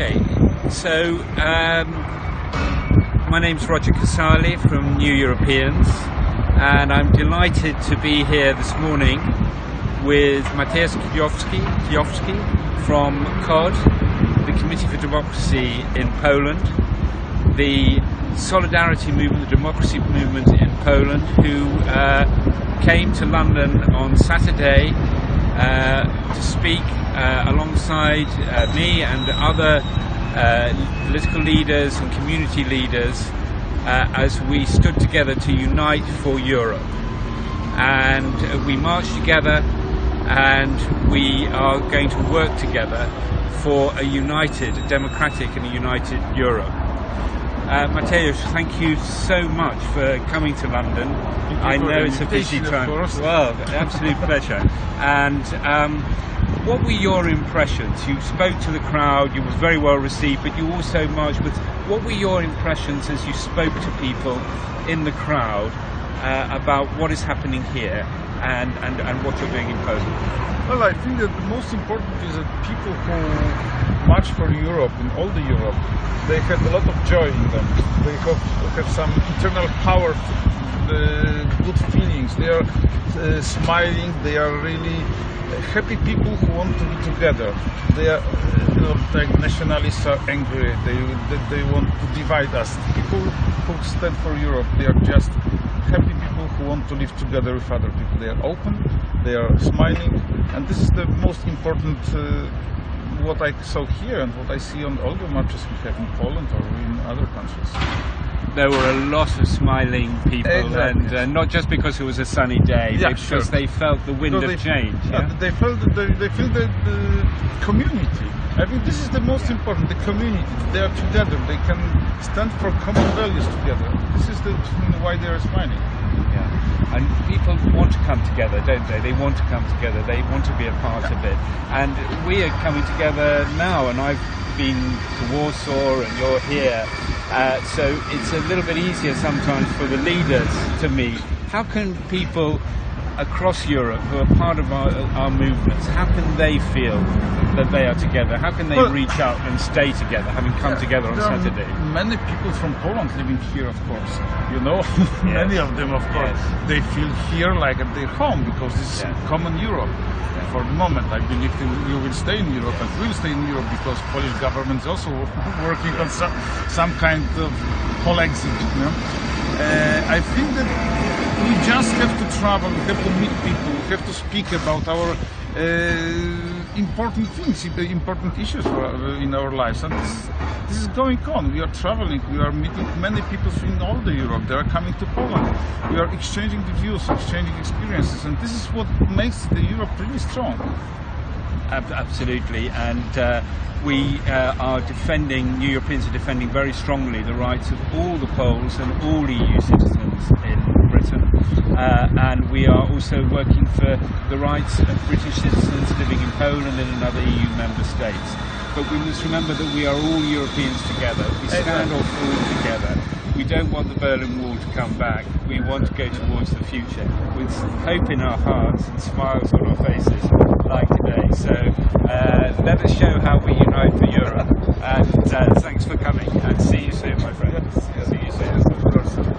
Okay, so my name's Roger Casale from New Europeans, and I'm delighted to be here this morning with Mateusz Kijowski from COD, the Committee for Democracy in Poland, the Solidarity Movement, the Democracy Movement in Poland, who came to London on Saturday to speak alongside me and other political leaders and community leaders as we stood together to unite for Europe. And we marched together, and we are going to work together for a united, democratic and a united Europe. Mateusz, thank you so much for coming to London. I know it's a busy time. Well, absolute pleasure. And what were your impressions? You spoke to the crowd, you were very well received, but you also marched with. What were your impressions as you spoke to people in the crowd about what is happening here and what you're doing in Poland? Well, I think that the most important is that people who march for Europe, in all the Europe, they have a lot of joy in them. They have some internal power, good feelings. They are smiling. They are really happy people who want to be together. They are like nationalists are angry. They want to divide us. People who stand for Europe, they are just happy people who want to live together with other people. They are open. They are smiling, and this is the most important. What I saw here and what I see on all the marches we have in Poland or in other countries. There were a lot of smiling people, exactly. And not just because it was a sunny day, yeah, because they felt the wind of change. Yeah? They feel the community. I think this is the most important, the community. They are together, they can stand for common values together. This is the why they are smiling. Yeah. And people want to come together, don't they? They want to come together, they want to be a part of it. And we are coming together now, and I've been to Warsaw and you're here. So it's a little bit easier sometimes for the leaders to meet. How can people across Europe who are part of our movements, how can they feel that they are together? How can they reach out and stay together, having come together on Saturday? Many people from Poland living here, of course. You know, many of them, of course, they feel here like at their home because this is common Europe. For the moment, I believe you will stay in Europe and will stay in Europe because Polish government is also working on some kind of polexit. You know? I think that we just have to travel, we have to meet people, we have to speak about our important things, important issues in our lives, and this is going on. We are traveling, we are meeting many people in all the Europe. They are coming to Poland. We are exchanging the views, exchanging experiences, and this is what makes the Europe really strong. Absolutely, and we are defending, New Europeans are defending very strongly the rights of all the Poles and all EU citizens in Britain, and we are also working for the rights of British citizens living in Poland and in other EU member states. But we must remember that we are all Europeans together. We stand or fall together. We don't want the Berlin Wall to come back. We want to go towards the future with hope in our hearts and smiles on our faces like today. So let us show how we unite for Europe. And thanks for coming, and see you soon, my friend. See you soon.